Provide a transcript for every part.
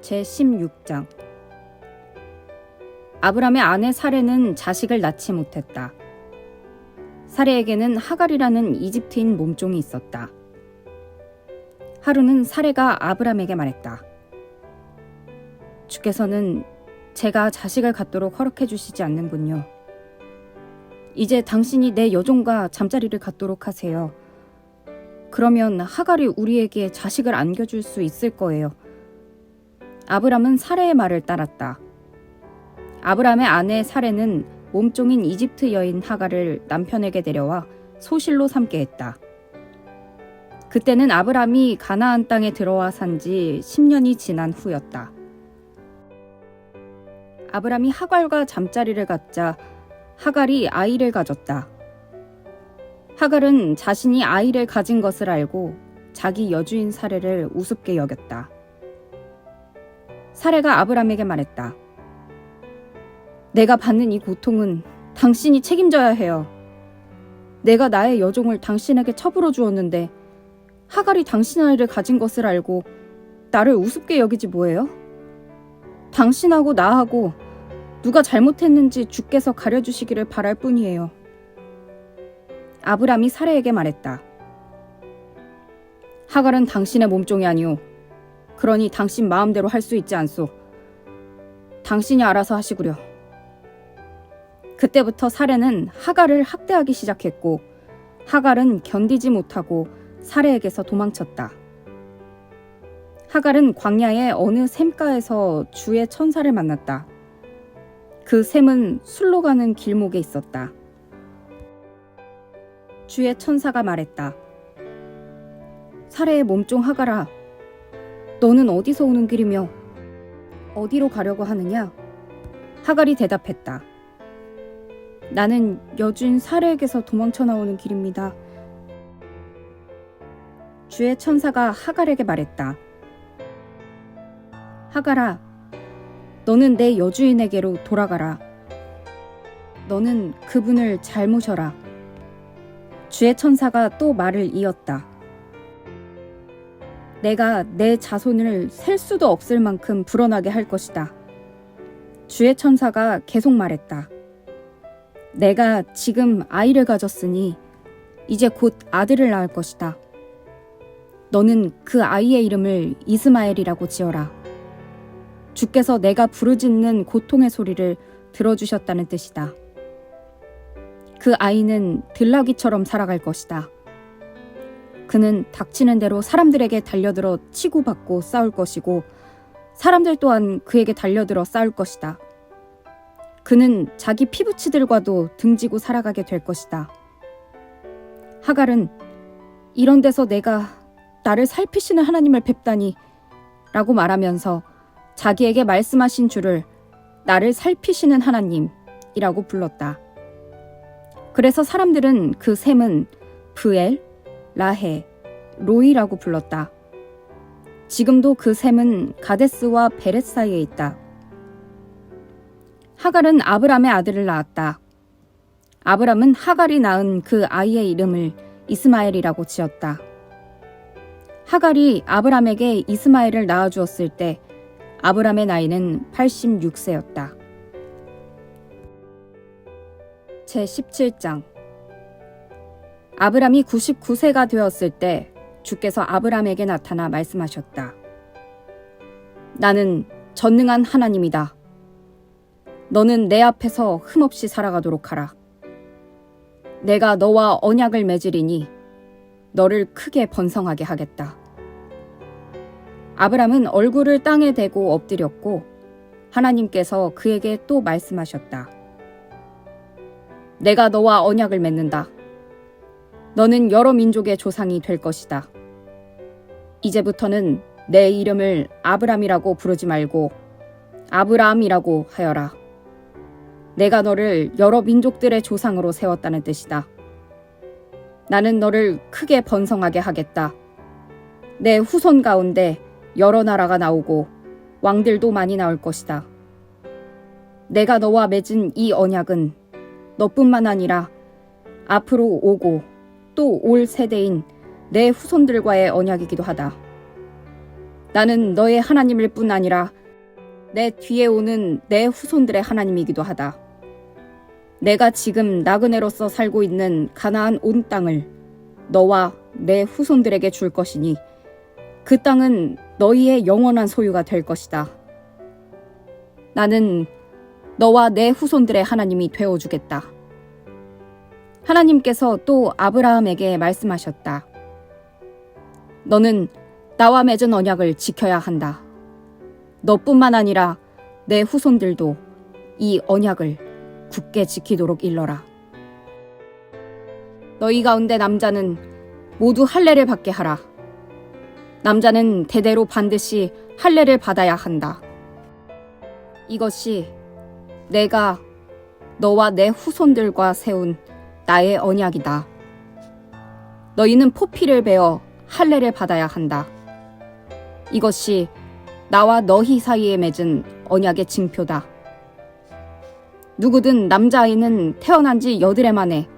제16장. 아브람의 아내 사레는 자식을 낳지 못했다. 사레에게는 하갈이라는 이집트인 몸종이 있었다. 하루는 사레가 아브람에게 말했다. 주께서는 제가 자식을 갖도록 허락해 주시지 않는군요. 이제 당신이 내 여종과 잠자리를 갖도록 하세요. 그러면 하갈이 우리에게 자식을 안겨줄 수 있을 거예요. 아브람은 사레의 말을 따랐다. 아브람의 아내 사레는 몸종인 이집트 여인 하갈을 남편에게 데려와 소실로 삼게 했다. 그때는 아브람이 가나안 땅에 들어와 산 지 10년이 지난 후였다. 아브람이 하갈과 잠자리를 갖자 하갈이 아이를 가졌다. 하갈은 자신이 아이를 가진 것을 알고 자기 여주인 사레를 우습게 여겼다. 사레가 아브람에게 말했다. 내가 받는 이 고통은 당신이 책임져야 해요. 내가 나의 여종을 당신에게 처불어 주었는데 하갈이 당신 아이를 가진 것을 알고 나를 우습게 여기지 뭐예요? 당신하고 나하고 누가 잘못했는지 주께서 가려주시기를 바랄 뿐이에요. 아브람이 사레에게 말했다. 하갈은 당신의 몸종이 아니오. 그러니 당신 마음대로 할 수 있지 않소. 당신이 알아서 하시구려. 그때부터 사레는 하갈을 학대하기 시작했고 하갈은 견디지 못하고 사레에게서 도망쳤다. 하갈은 광야의 어느 샘가에서 주의 천사를 만났다. 그 샘은 술로 가는 길목에 있었다. 주의 천사가 말했다. 사레의 몸종 하갈아, 너는 어디서 오는 길이며 어디로 가려고 하느냐? 하갈이 대답했다. 나는 여주인 사레에게서 도망쳐 나오는 길입니다. 주의 천사가 하갈에게 말했다. 하갈아, 너는 내 여주인에게로 돌아가라. 너는 그분을 잘 모셔라. 주의 천사가 또 말을 이었다. 내가 내 자손을 셀 수도 없을 만큼 불어나게 할 것이다. 주의 천사가 계속 말했다. 내가 지금 아이를 가졌으니 이제 곧 아들을 낳을 것이다. 너는 그 아이의 이름을 이스마엘이라고 지어라. 주께서 내가 부르짖는 고통의 소리를 들어주셨다는 뜻이다. 그 아이는 들나귀처럼 살아갈 것이다. 그는 닥치는 대로 사람들에게 달려들어 치고받고 싸울 것이고 사람들 또한 그에게 달려들어 싸울 것이다. 그는 자기 피부치들과도 등지고 살아가게 될 것이다. 하갈은 이런 데서 내가 나를 살피시는 하나님을 뵙다니 라고 말하면서 자기에게 말씀하신 주를 나를 살피시는 하나님이라고 불렀다. 그래서 사람들은 그 샘은 브엘, 라헤, 로이라고 불렀다. 지금도 그 샘은 가데스와 베렛 사이에 있다. 하갈은 아브람의 아들을 낳았다. 아브람은 하갈이 낳은 그 아이의 이름을 이스마엘이라고 지었다. 하갈이 아브람에게 이스마엘을 낳아주었을 때 아브람의 나이는 86세였다. 제17장. 아브람이 99세가 되었을 때 주께서 아브람에게 나타나 말씀하셨다. 나는 전능한 하나님이다. 너는 내 앞에서 흠없이 살아가도록 하라. 내가 너와 언약을 맺으리니 너를 크게 번성하게 하겠다. 아브람은 얼굴을 땅에 대고 엎드렸고 하나님께서 그에게 또 말씀하셨다. 내가 너와 언약을 맺는다. 너는 여러 민족의 조상이 될 것이다. 이제부터는 내 이름을 아브람이라고 부르지 말고 아브라함이라고 하여라. 내가 너를 여러 민족들의 조상으로 세웠다는 뜻이다. 나는 너를 크게 번성하게 하겠다. 내 후손 가운데 여러 나라가 나오고 왕들도 많이 나올 것이다. 내가 너와 맺은 이 언약은 너뿐만 아니라 앞으로 오고 또 올 세대인 내 후손들과의 언약이기도 하다. 나는 너의 하나님일 뿐 아니라 내 뒤에 오는 내 후손들의 하나님이기도 하다. 내가 지금 나그네로서 살고 있는 가나안 온 땅을 너와 내 후손들에게 줄 것이니 그 땅은 너희의 영원한 소유가 될 것이다. 나는 너와 내 후손들의 하나님이 되어주겠다. 하나님께서 또 아브라함에게 말씀하셨다. 너는 나와 맺은 언약을 지켜야 한다. 너뿐만 아니라 내 후손들도 이 언약을 굳게 지키도록 일러라. 너희 가운데 남자는 모두 할례를 받게 하라. 남자는 대대로 반드시 할례를 받아야 한다. 이것이 내가 너와 내 후손들과 세운 나의 언약이다. 너희는 포피를 베어 할례를 받아야 한다. 이것이 나와 너희 사이에 맺은 언약의 징표다. 누구든 남자아이는 태어난 지 8해 만에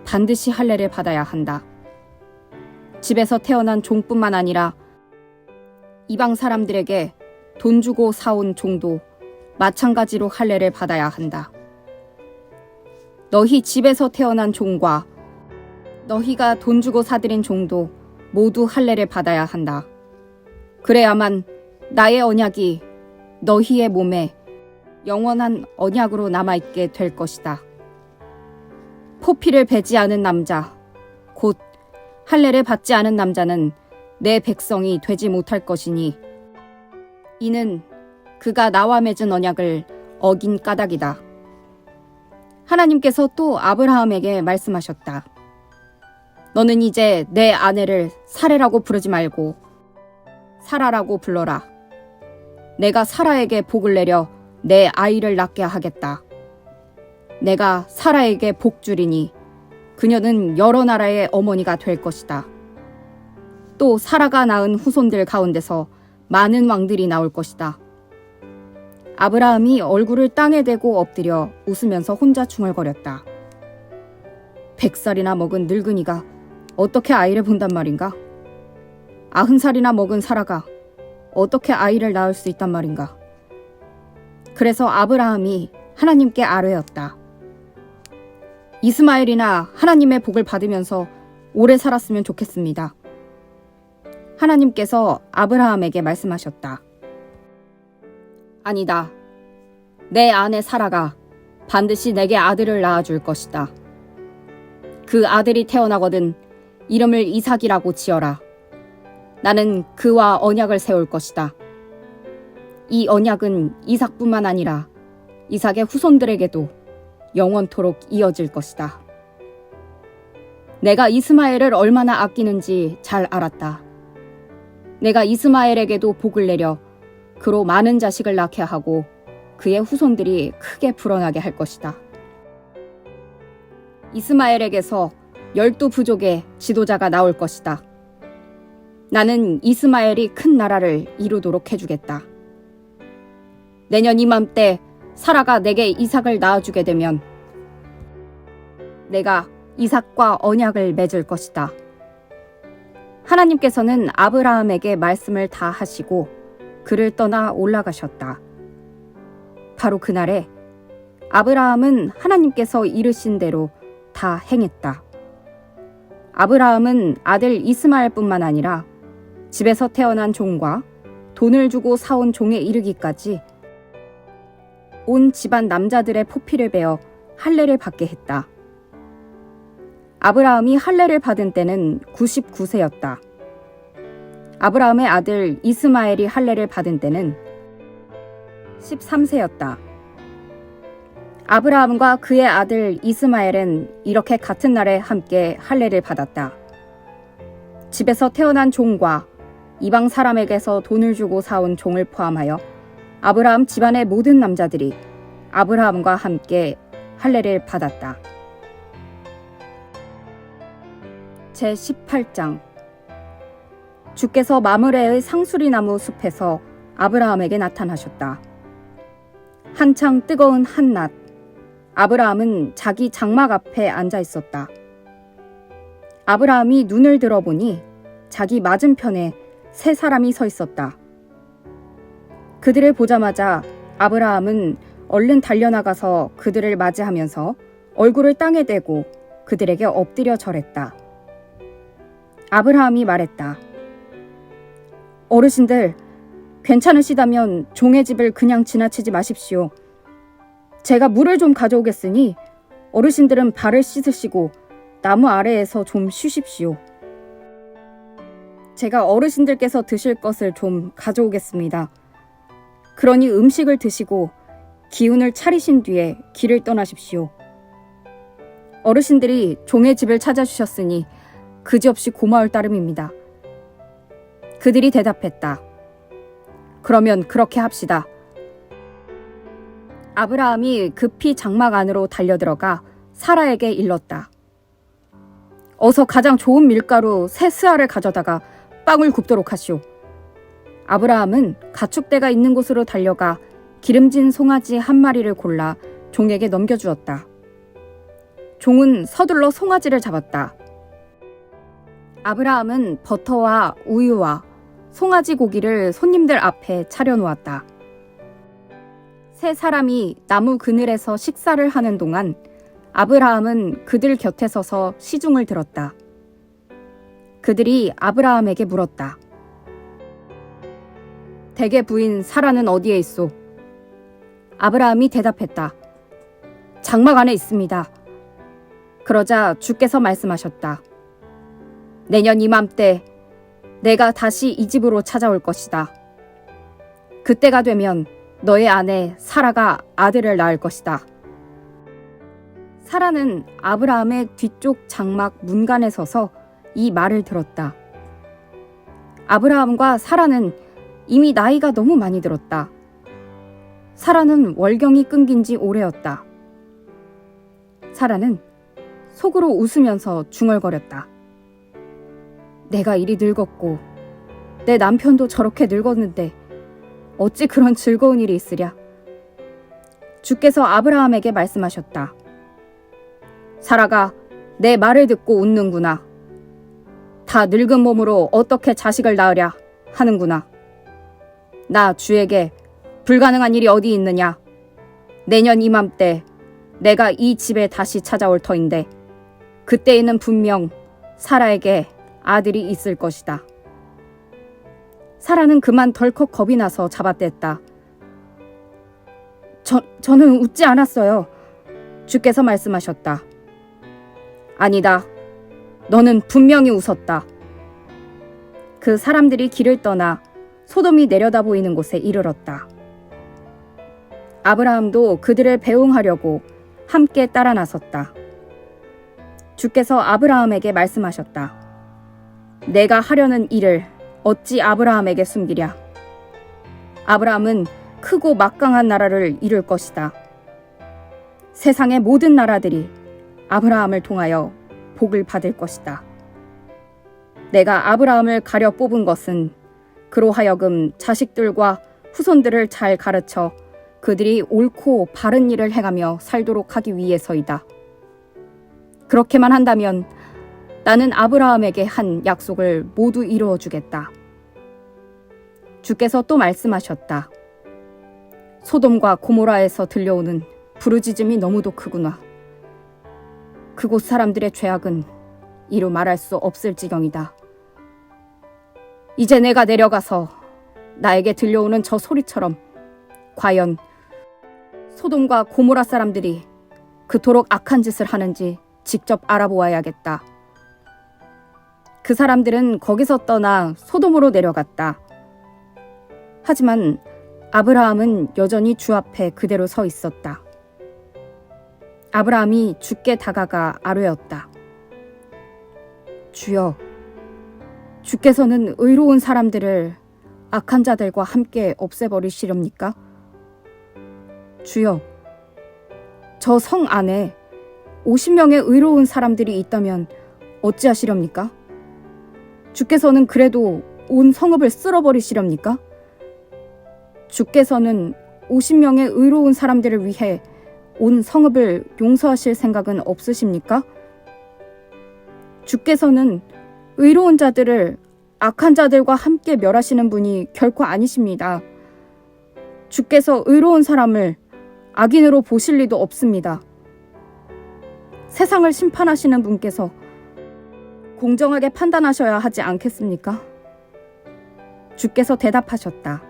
반드시 할례를 받아야 한다. 집에서 태어난 종뿐만 아니라 이방 사람들에게 돈 주고 사온 종도 마찬가지로 할례를 받아야 한다. 너희 집에서 태어난 종과 너희가 돈 주고 사들인 종도 모두 할례를 받아야 한다. 그래야만 나의 언약이 너희의 몸에 영원한 언약으로 남아있게 될 것이다. 포피를 베지 않은 남자, 곧 할례를 받지 않은 남자는 내 백성이 되지 못할 것이니 이는 그가 나와 맺은 언약을 어긴 까닭이다. 하나님께서 또 아브라함에게 말씀하셨다. 너는 이제 내 아내를 사레라고 부르지 말고 사라라고 불러라. 내가 사라에게 복을 내려 내 아이를 낳게 하겠다. 내가 사라에게 복 주리니 그녀는 여러 나라의 어머니가 될 것이다. 또 사라가 낳은 후손들 가운데서 많은 왕들이 나올 것이다. 아브라함이 얼굴을 땅에 대고 엎드려 웃으면서 혼자 중얼거렸다. 100살이나 먹은 늙은이가 어떻게 아이를 본단 말인가? 90살이나 먹은 사라가 어떻게 아이를 낳을 수 있단 말인가? 그래서 아브라함이 하나님께 아뢰었다. 이스마엘이나 하나님의 복을 받으면서 오래 살았으면 좋겠습니다. 하나님께서 아브라함에게 말씀하셨다. 아니다. 내 아내 사라가 반드시 내게 아들을 낳아줄 것이다. 그 아들이 태어나거든 이름을 이삭이라고 지어라. 나는 그와 언약을 세울 것이다. 이 언약은 이삭뿐만 아니라 이삭의 후손들에게도 영원토록 이어질 것이다. 내가 이스마엘을 얼마나 아끼는지 잘 알았다. 내가 이스마엘에게도 복을 내려 그로 많은 자식을 낳게 하고 그의 후손들이 크게 불어나게 할 것이다. 이스마엘에게서 12부족의 지도자가 나올 것이다. 나는 이스마엘이 큰 나라를 이루도록 해주겠다. 내년 이맘때 사라가 내게 이삭을 낳아주게 되면 내가 이삭과 언약을 맺을 것이다. 하나님께서는 아브라함에게 말씀을 다 하시고 그를 떠나 올라가셨다. 바로 그날에 아브라함은 하나님께서 이르신 대로 다 행했다. 아브라함은 아들 이스마엘뿐만 아니라 집에서 태어난 종과 돈을 주고 사온 종에 이르기까지 온 집안 남자들의 포피를 베어 할례를 받게 했다. 아브라함이 할례를 받은 때는 99세였다. 아브라함의 아들 이스마엘이 할례를 받은 때는 13세였다. 아브라함과 그의 아들 이스마엘은 이렇게 같은 날에 함께 할례를 받았다. 집에서 태어난 종과 이방 사람에게서 돈을 주고 사온 종을 포함하여 아브라함 집안의 모든 남자들이 아브라함과 함께 할례를 받았다. 제18장 주께서 마므레의 상수리나무 숲에서 아브라함에게 나타나셨다. 한창 뜨거운 한낮, 아브라함은 자기 장막 앞에 앉아 있었다. 아브라함이 눈을 들어보니 자기 맞은편에 세 사람이 서 있었다. 그들을 보자마자 아브라함은 얼른 달려나가서 그들을 맞이하면서 얼굴을 땅에 대고 그들에게 엎드려 절했다. 아브라함이 말했다. 어르신들, 괜찮으시다면 종의 집을 그냥 지나치지 마십시오. 제가 물을 좀 가져오겠으니 어르신들은 발을 씻으시고 나무 아래에서 좀 쉬십시오. 제가 어르신들께서 드실 것을 좀 가져오겠습니다. 그러니 음식을 드시고 기운을 차리신 뒤에 길을 떠나십시오. 어르신들이 종의 집을 찾아주셨으니 그지없이 고마울 따름입니다. 그들이 대답했다. 그러면 그렇게 합시다. 아브라함이 급히 장막 안으로 달려들어가 사라에게 일렀다. 어서 가장 좋은 밀가루 새 스아를 가져다가 빵을 굽도록 하시오. 아브라함은 가축대가 있는 곳으로 달려가 기름진 송아지 한 마리를 골라 종에게 넘겨주었다. 종은 서둘러 송아지를 잡았다. 아브라함은 버터와 우유와 송아지 고기를 손님들 앞에 차려놓았다. 세 사람이 나무 그늘에서 식사를 하는 동안 아브라함은 그들 곁에 서서 시중을 들었다. 그들이 아브라함에게 물었다. 대개 부인 사라는 어디에 있소? 아브라함이 대답했다. 장막 안에 있습니다. 그러자 주께서 말씀하셨다. 내년 이맘때 내가 다시 이 집으로 찾아올 것이다. 그때가 되면 너의 아내 사라가 아들을 낳을 것이다. 사라는 아브라함의 뒤쪽 장막 문간에 서서 이 말을 들었다. 아브라함과 사라는 이미 나이가 너무 많이 들었다. 사라는 월경이 끊긴 지 오래였다. 사라는 속으로 웃으면서 중얼거렸다. 내가 이리 늙었고 내 남편도 저렇게 늙었는데 어찌 그런 즐거운 일이 있으랴. 주께서 아브라함에게 말씀하셨다. 사라가 내 말을 듣고 웃는구나. 다 늙은 몸으로 어떻게 자식을 낳으랴 하는구나. 나 주에게 불가능한 일이 어디 있느냐. 내년 이맘때 내가 이 집에 다시 찾아올 터인데 그때에는 분명 사라에게 아들이 있을 것이다. 사라는 그만 덜컥 겁이 나서 잡아댔다. 저는 웃지 않았어요. 주께서 말씀하셨다. 아니다. 너는 분명히 웃었다. 그 사람들이 길을 떠나 소돔이 내려다 보이는 곳에 이르렀다. 아브라함도 그들을 배웅하려고 함께 따라 나섰다. 주께서 아브라함에게 말씀하셨다. 내가 하려는 일을 어찌 아브라함에게 숨기랴. 아브라함은 크고 막강한 나라를 이룰 것이다. 세상의 모든 나라들이 아브라함을 통하여 복을 받을 것이다. 내가 아브라함을 가려 뽑은 것은 그로 하여금 자식들과 후손들을 잘 가르쳐 그들이 옳고 바른 일을 행하며 살도록 하기 위해서이다. 그렇게만 한다면 나는 아브라함에게 한 약속을 모두 이루어 주겠다. 주께서 또 말씀하셨다. 소돔과 고모라에서 들려오는 부르짖음이 너무도 크구나. 그곳 사람들의 죄악은 이루 말할 수 없을 지경이다. 이제 내가 내려가서 나에게 들려오는 저 소리처럼 과연 소돔과 고모라 사람들이 그토록 악한 짓을 하는지 직접 알아보아야겠다. 그 사람들은 거기서 떠나 소돔으로 내려갔다. 하지만 아브라함은 여전히 주 앞에 그대로 서 있었다. 아브라함이 주께 다가가 아뢰었다. 주여, 주께서는 의로운 사람들을 악한 자들과 함께 없애버리시렵니까? 주여, 저 성 안에 50명의 의로운 사람들이 있다면 어찌하시렵니까? 주께서는 그래도 온 성읍을 쓸어버리시렵니까? 주께서는 50명의 의로운 사람들을 위해 온 성읍을 용서하실 생각은 없으십니까? 주께서는 의로운 자들을 악한 자들과 함께 멸하시는 분이 결코 아니십니다. 주께서 의로운 사람을 악인으로 보실 리도 없습니다. 세상을 심판하시는 분께서 공정하게 판단하셔야 하지 않겠습니까? 주께서 대답하셨다.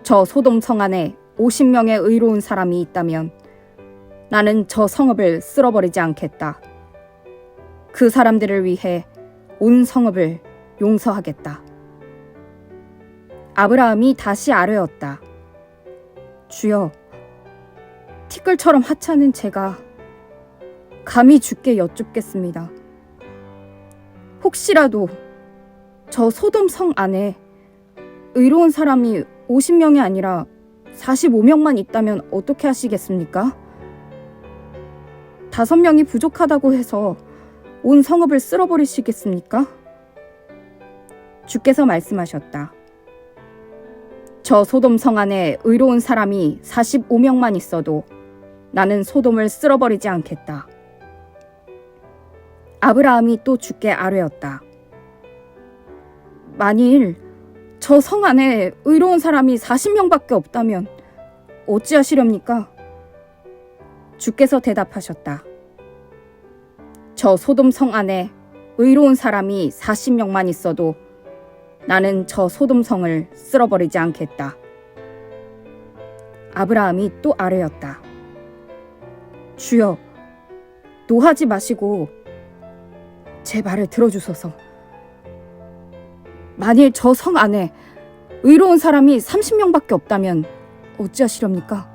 저 소돔 성 안에 50명의 의로운 사람이 있다면 나는 저 성읍을 쓸어버리지 않겠다. 그 사람들을 위해 온 성읍을 용서하겠다. 아브라함이 다시 아뢰었다. 주여, 티끌처럼 하찮은 제가 감히 주께 여쭙겠습니다. 혹시라도 저 소돔 성 안에 의로운 사람이 50명이 아니라 45명만 있다면 어떻게 하시겠습니까? 5명이 부족하다고 해서 온 성읍을 쓸어버리시겠습니까? 주께서 말씀하셨다. 저 소돔 성 안에 의로운 사람이 45명만 있어도 나는 소돔을 쓸어버리지 않겠다. 아브라함이 또 주께 아뢰었다. 만일 저 성 안에 의로운 사람이 40명밖에 없다면 어찌하시렵니까? 주께서 대답하셨다. 저 소돔 성 안에 의로운 사람이 40명만 있어도 나는 저 소돔 성을 쓸어버리지 않겠다. 아브라함이 또 아뢰었다. 주여, 노하지 마시고 제 말을 들어주소서. 만일 저 성 안에 의로운 사람이 30명밖에 없다면 어찌하시렵니까?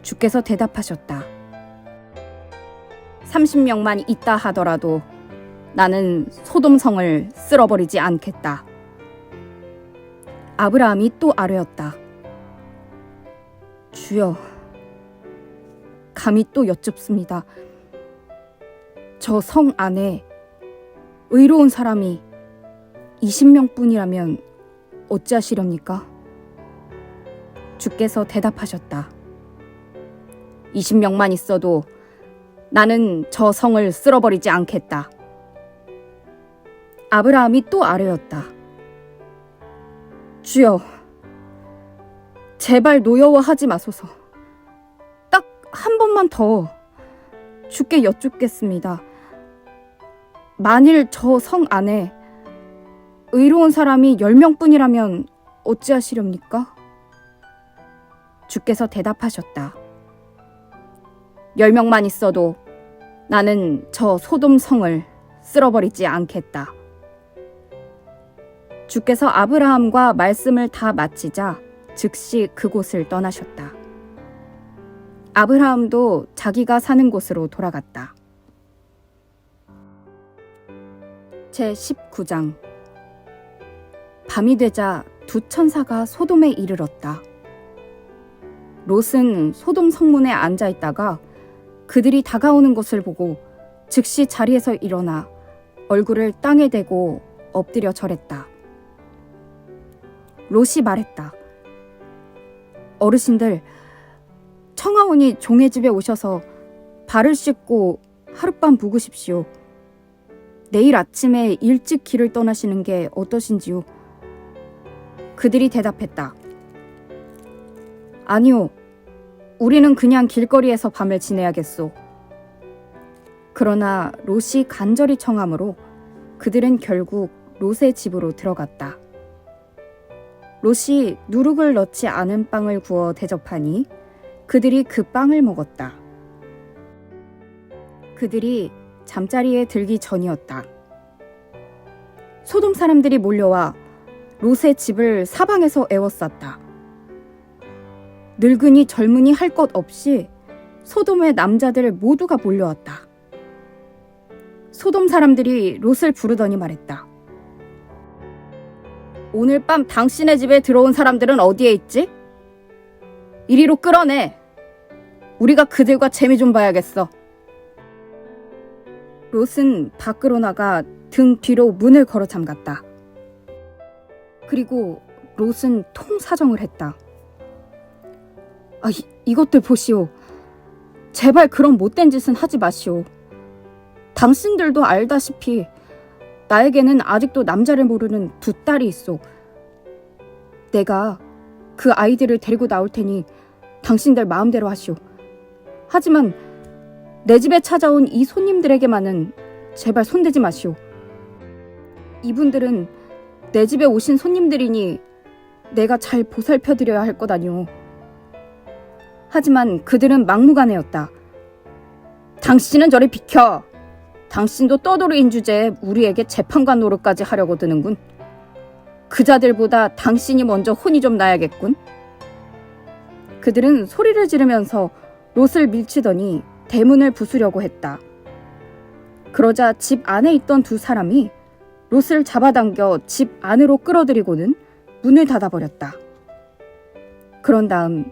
주께서 대답하셨다. 30명만 있다 하더라도 나는 소돔 성을 쓸어버리지 않겠다. 아브라함이 또 아뢰었다. 주여, 감히 또 여쭙습니다. 저 성 안에 의로운 사람이 20명뿐이라면 어찌하시렵니까? 주께서 대답하셨다. 20명만 있어도 나는 저 성을 쓸어버리지 않겠다. 아브라함이 또 아뢰었다. 주여, 제발 노여워하지 마소서. 딱 한 번만 더 주께 여쭙겠습니다. 만일 저 성 안에 의로운 사람이 10명뿐이라면 어찌하시렵니까? 주께서 대답하셨다. 10명만 있어도 나는 저 소돔 성을 쓸어버리지 않겠다. 주께서 아브라함과 말씀을 다 마치자 즉시 그곳을 떠나셨다. 아브라함도 자기가 사는 곳으로 돌아갔다. 제19장. 밤이 되자 두 천사가 소돔에 이르렀다. 롯은 소돔 성문에 앉아 있다가 그들이 다가오는 것을 보고 즉시 자리에서 일어나 얼굴을 땅에 대고 엎드려 절했다. 롯이 말했다. 어르신들, 청하오니 종의 집에 오셔서 발을 씻고 하룻밤 묵으십시오. 내일 아침에 일찍 길을 떠나시는 게 어떠신지요? 그들이 대답했다. 아니요, 우리는 그냥 길거리에서 밤을 지내야겠소. 그러나 롯이 간절히 청함으로 그들은 결국 롯의 집으로 들어갔다. 롯이 누룩을 넣지 않은 빵을 구워 대접하니 그들이 그 빵을 먹었다. 그들이 잠자리에 들기 전이었다. 소돔 사람들이 몰려와 롯의 집을 사방에서 에워쌌다. 늙은이 젊은이 할 것 없이 소돔의 남자들 모두가 몰려왔다. 소돔 사람들이 롯을 부르더니 말했다. 오늘 밤 당신의 집에 들어온 사람들은 어디에 있지? 이리로 끌어내. 우리가 그들과 재미 좀 봐야겠어. 롯은 밖으로 나가 등 뒤로 문을 걸어 잠갔다. 그리고 롯은 통사정을 했다. 이것들 보시오. 제발 그런 못된 짓은 하지 마시오. 당신들도 알다시피 나에게는 아직도 남자를 모르는 두 딸이 있어. 내가 그 아이들을 데리고 나올 테니 당신들 마음대로 하시오. 하지만 내 집에 찾아온 이 손님들에게만은 제발 손대지 마시오. 이분들은 내 집에 오신 손님들이니 내가 잘 보살펴드려야 할 것 아니오. 하지만 그들은 막무가내였다. 당신은 저리 비켜. 당신도 떠돌이인 주제에 우리에게 재판관 노릇까지 하려고 드는군. 그자들보다 당신이 먼저 혼이 좀 나야겠군. 그들은 소리를 지르면서 롯을 밀치더니 대문을 부수려고 했다. 그러자 집 안에 있던 두 사람이 롯을 잡아당겨 집 안으로 끌어들이고는 문을 닫아버렸다. 그런 다음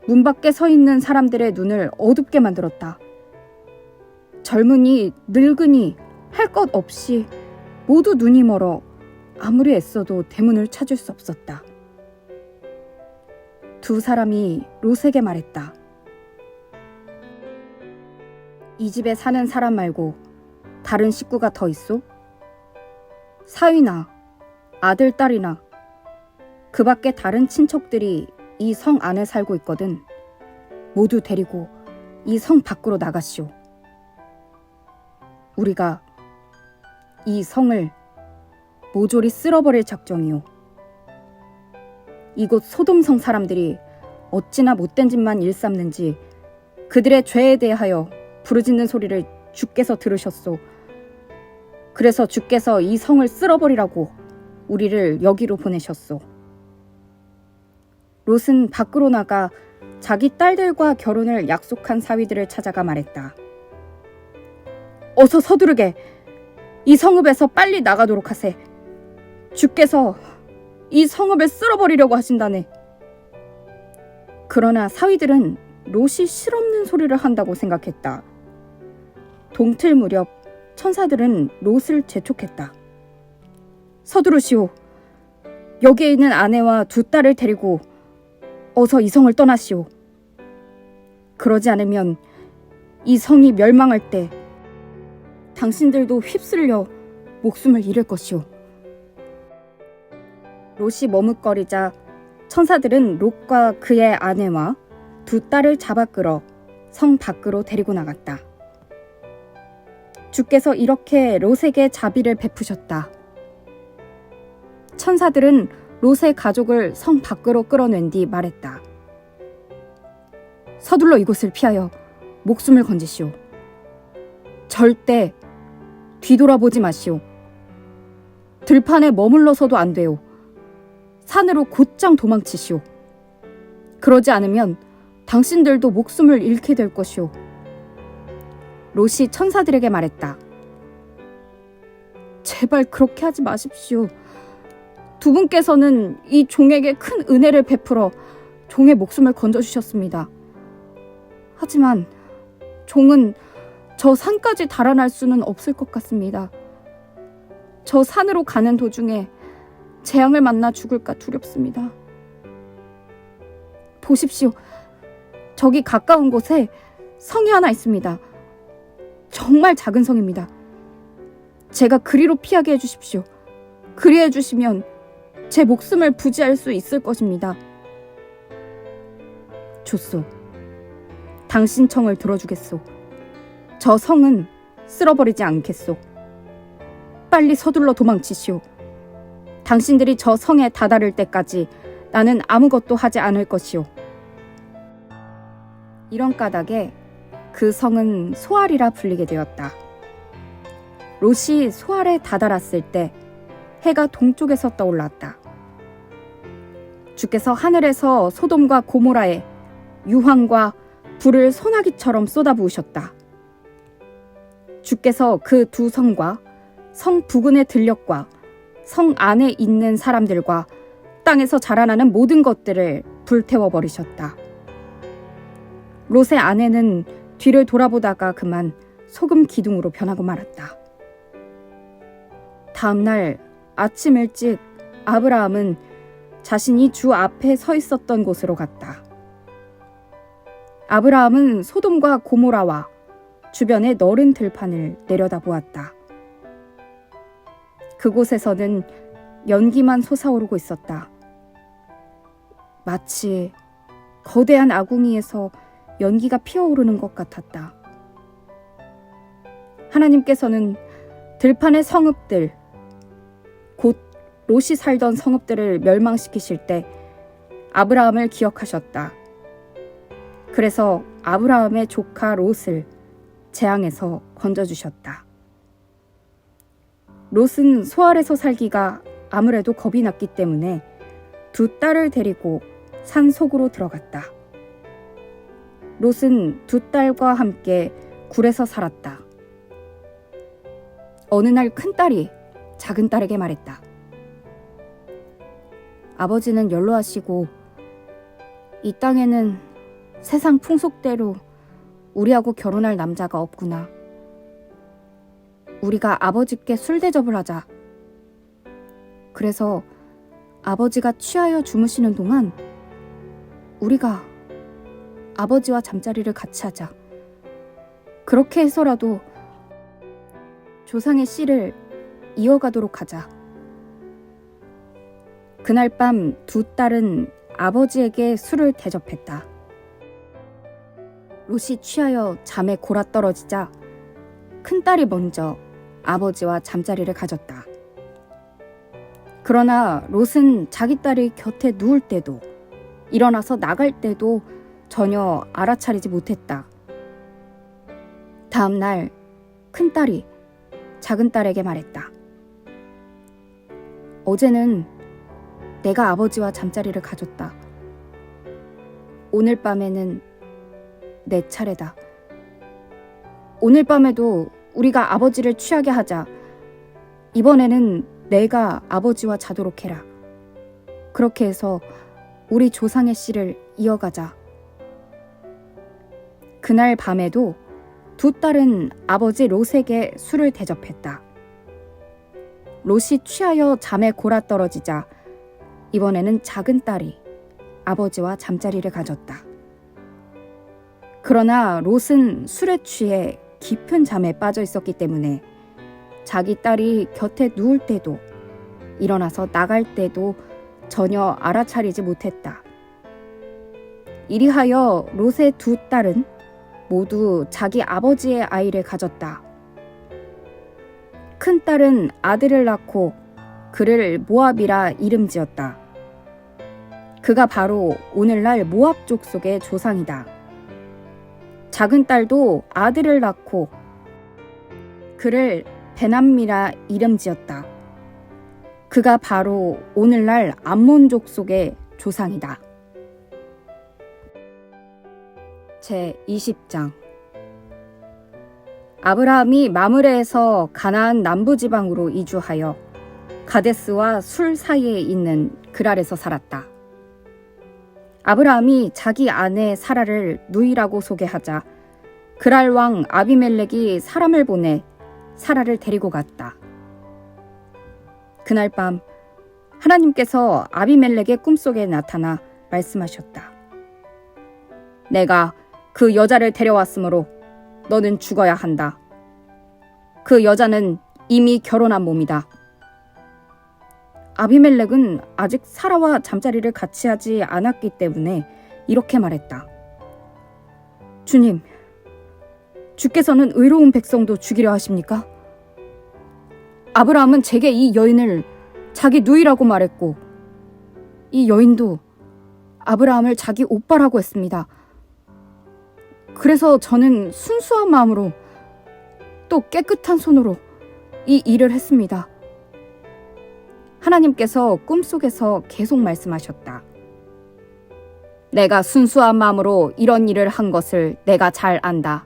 문 밖에 서 있는 사람들의 눈을 어둡게 만들었다. 젊은이, 늙은이 할 것 없이 모두 눈이 멀어 아무리 애써도 대문을 찾을 수 없었다. 두 사람이 롯에게 말했다. 이 집에 사는 사람 말고 다른 식구가 더 있소? 사위나 아들, 딸이나 그 밖에 다른 친척들이 이 성 안에 살고 있거든. 모두 데리고 이 성 밖으로 나가시오. 우리가 이 성을 모조리 쓸어버릴 작정이오. 이곳 소돔성 사람들이 어찌나 못된 짓만 일삼는지 그들의 죄에 대하여 부르짖는 소리를 주께서 들으셨소. 그래서 주께서 이 성을 쓸어버리라고 우리를 여기로 보내셨소. 롯은 밖으로 나가 자기 딸들과 결혼을 약속한 사위들을 찾아가 말했다. 어서 서두르게 이 성읍에서 빨리 나가도록 하세. 주께서 이 성읍을 쓸어버리려고 하신다네. 그러나 사위들은 롯이 실없는 소리를 한다고 생각했다. 동틀 무렵 천사들은 롯을 재촉했다. 서두르시오. 여기에 있는 아내와 두 딸을 데리고 어서 이 성을 떠나시오. 그러지 않으면 이 성이 멸망할 때 당신들도 휩쓸려 목숨을 잃을 것이오. 롯이 머뭇거리자 천사들은 롯과 그의 아내와 두 딸을 잡아 끌어 성 밖으로 데리고 나갔다. 주께서 이렇게 롯에게 자비를 베푸셨다. 천사들은 롯의 가족을 성 밖으로 끌어낸 뒤 말했다. 서둘러 이곳을 피하여 목숨을 건지시오. 절대 뒤돌아보지 마시오. 들판에 머물러서도 안 돼요. 산으로 곧장 도망치시오. 그러지 않으면 당신들도 목숨을 잃게 될 것이오. 롯이 천사들에게 말했다. 제발 그렇게 하지 마십시오. 두 분께서는 이 종에게 큰 은혜를 베풀어 종의 목숨을 건져주셨습니다. 하지만 종은 저 산까지 달아날 수는 없을 것 같습니다. 저 산으로 가는 도중에 재앙을 만나 죽을까 두렵습니다. 보십시오. 저기 가까운 곳에 성이 하나 있습니다. 정말 작은 성입니다. 제가 그리로 피하게 해주십시오. 그리 해주시면 제 목숨을 부지할 수 있을 것입니다. 좋소. 당신 청을 들어주겠소. 저 성은 쓸어버리지 않겠소. 빨리 서둘러 도망치시오. 당신들이 저 성에 다다를 때까지 나는 아무것도 하지 않을 것이오. 이런 까닭에 그 성은 소알이라 불리게 되었다. 롯이 소알에 다다랐을 때 해가 동쪽에서 떠올랐다. 주께서 하늘에서 소돔과 고모라에 유황과 불을 소나기처럼 쏟아부으셨다. 주께서 그 두 성과 성 부근의 들녘과 성 안에 있는 사람들과 땅에서 자라나는 모든 것들을 불태워버리셨다. 롯의 아내는 뒤를 돌아보다가 그만 소금 기둥으로 변하고 말았다. 다음 날 아침 일찍 아브라함은 자신이 주 앞에 서 있었던 곳으로 갔다. 아브라함은 소돔과 고모라와 주변의 너른 들판을 내려다보았다. 그곳에서는 연기만 솟아오르고 있었다. 마치 거대한 아궁이에서 연기가 피어오르는 것 같았다. 하나님께서는 들판의 성읍들, 곧 롯이 살던 성읍들을 멸망시키실 때 아브라함을 기억하셨다. 그래서 아브라함의 조카 롯을 재앙에서 건져주셨다. 롯은 소알에서 살기가 아무래도 겁이 났기 때문에 두 딸을 데리고 산 속으로 들어갔다. 롯은 두 딸과 함께 굴에서 살았다. 어느 날 큰딸이 작은 딸에게 말했다. 아버지는 연로하시고 이 땅에는 세상 풍속대로 우리하고 결혼할 남자가 없구나. 우리가 아버지께 술 대접을 하자. 그래서 아버지가 취하여 주무시는 동안 우리가 아버지와 잠자리를 같이 하자. 그렇게 해서라도 조상의 씨를 이어가도록 하자. 그날 밤 두 딸은 아버지에게 술을 대접했다. 롯이 취하여 잠에 골아떨어지자 큰딸이 먼저 아버지와 잠자리를 가졌다. 그러나 롯은 자기 딸이 곁에 누울 때도 일어나서 나갈 때도 전혀 알아차리지 못했다. 다음 날 큰딸이 작은 딸에게 말했다. 어제는 내가 아버지와 잠자리를 가졌다. 오늘 밤에는 내 차례다. 오늘 밤에도 우리가 아버지를 취하게 하자. 이번에는 내가 아버지와 자도록 해라. 그렇게 해서 우리 조상의 씨를 이어가자. 그날 밤에도 두 딸은 아버지 롯에게 술을 대접했다. 롯이 취하여 잠에 골아떨어지자 이번에는 작은 딸이 아버지와 잠자리를 가졌다. 그러나 롯은 술에 취해 깊은 잠에 빠져 있었기 때문에 자기 딸이 곁에 누울 때도 일어나서 나갈 때도 전혀 알아차리지 못했다. 이리하여 롯의 두 딸은 모두 자기 아버지의 아이를 가졌다. 큰 딸은 아들을 낳고 그를 모압이라 이름 지었다. 그가 바로 오늘날 모압 족속의 조상이다. 작은 딸도 아들을 낳고 그를 베남미라 이름 지었다. 그가 바로 오늘날 암몬 족속의 조상이다. 제20장 아브라함이 마므레에서 가나안 남부지방으로 이주하여 가데스와 술 사이에 있는 그랄에서 살았다. 아브라함이 자기 아내 사라를 누이라고 소개하자 그랄 왕 아비멜렉이 사람을 보내 사라를 데리고 갔다. 그날 밤 하나님께서 아비멜렉의 꿈속에 나타나 말씀하셨다. 내가 그 여자를 데려왔으므로 너는 죽어야 한다. 그 여자는 이미 결혼한 몸이다. 아비멜렉은 아직 사라와 잠자리를 같이 하지 않았기 때문에 이렇게 말했다. 주님, 주께서는 의로운 백성도 죽이려 하십니까? 아브라함은 제게 이 여인을 자기 누이라고 말했고 이 여인도 아브라함을 자기 오빠라고 했습니다. 그래서 저는 순수한 마음으로 또 깨끗한 손으로 이 일을 했습니다. 하나님께서 꿈속에서 계속 말씀하셨다. 내가 순수한 마음으로 이런 일을 한 것을 내가 잘 안다.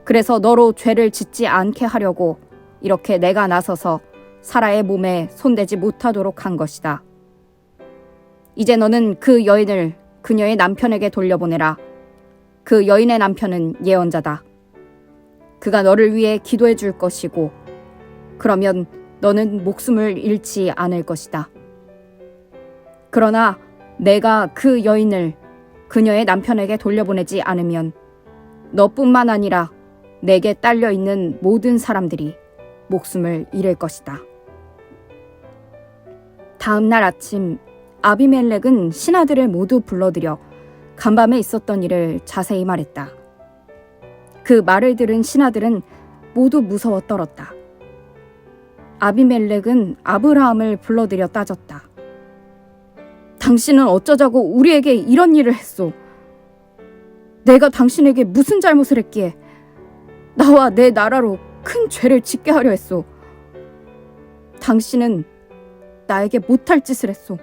그래서 너로 죄를 짓지 않게 하려고 이렇게 내가 나서서 사라의 몸에 손대지 못하도록 한 것이다. 이제 너는 그 여인을 그녀의 남편에게 돌려보내라. 그 여인의 남편은 예언자다. 그가 너를 위해 기도해 줄 것이고 그러면 너는 목숨을 잃지 않을 것이다. 그러나 내가 그 여인을 그녀의 남편에게 돌려보내지 않으면 너뿐만 아니라 내게 딸려 있는 모든 사람들이 목숨을 잃을 것이다. 다음 날 아침 아비멜렉은 신하들을 모두 불러들여 간밤에 있었던 일을 자세히 말했다. 그 말을 들은 신하들은 모두 무서워 떨었다. 아비멜렉은 아브라함을 불러들여 따졌다. 당신은 어쩌자고 우리에게 이런 일을 했소? 내가 당신에게 무슨 잘못을 했기에 나와 내 나라로 큰 죄를 짓게 하려 했소? 당신은 나에게 못할 짓을 했소.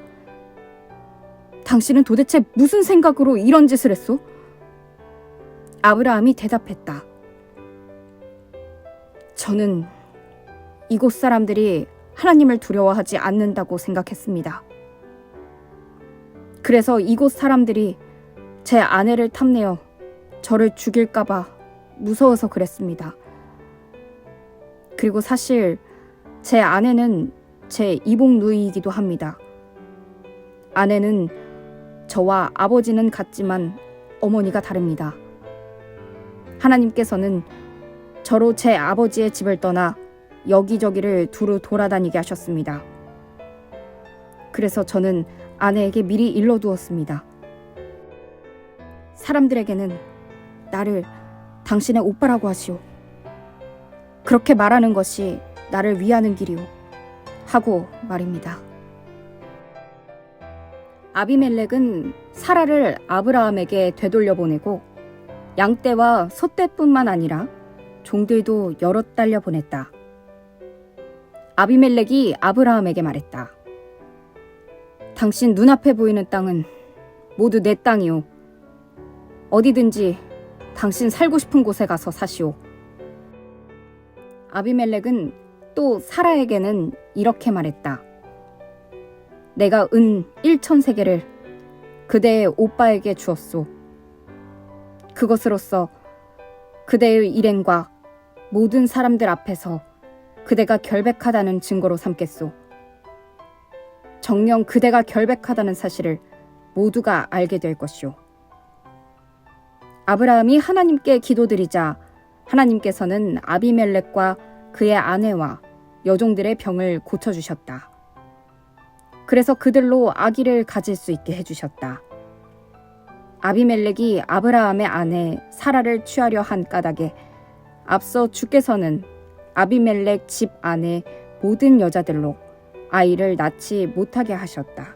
당신은 도대체 무슨 생각으로 이런 짓을 했소? 아브라함이 대답했다. 저는 이곳 사람들이 하나님을 두려워하지 않는다고 생각했습니다. 그래서 이곳 사람들이 제 아내를 탐내어 저를 죽일까봐 무서워서 그랬습니다. 그리고 사실 제 아내는 제 이복 누이이기도 합니다. 아내는 저와 아버지는 같지만 어머니가 다릅니다. 하나님께서는 저로 제 아버지의 집을 떠나 여기저기를 두루 돌아다니게 하셨습니다. 그래서 저는 아내에게 미리 일러두었습니다. 사람들에게는 나를 당신의 오빠라고 하시오. 그렇게 말하는 것이 나를 위하는 길이오. 하고 말입니다. 아비멜렉은 사라를 아브라함에게 되돌려보내고 양떼와 소떼뿐만 아니라 종들도 여러 딸려 보냈다. 아비멜렉이 아브라함에게 말했다. 당신 눈앞에 보이는 땅은 모두 내 땅이오. 어디든지 당신 살고 싶은 곳에 가서 사시오. 아비멜렉은 또 사라에게는 이렇게 말했다. 내가 은 1,000세겔을 그대의 오빠에게 주었소. 그것으로써 그대의 일행과 모든 사람들 앞에서 그대가 결백하다는 증거로 삼겠소. 정녕 그대가 결백하다는 사실을 모두가 알게 될 것이오. 아브라함이 하나님께 기도드리자 하나님께서는 아비멜렉과 그의 아내와 여종들의 병을 고쳐주셨다. 그래서 그들로 아기를 가질 수 있게 해주셨다. 아비멜렉이 아브라함의 아내 사라를 취하려 한 까닭에 앞서 주께서는 아비멜렉 집 안의 모든 여자들로 아이를 낳지 못하게 하셨다.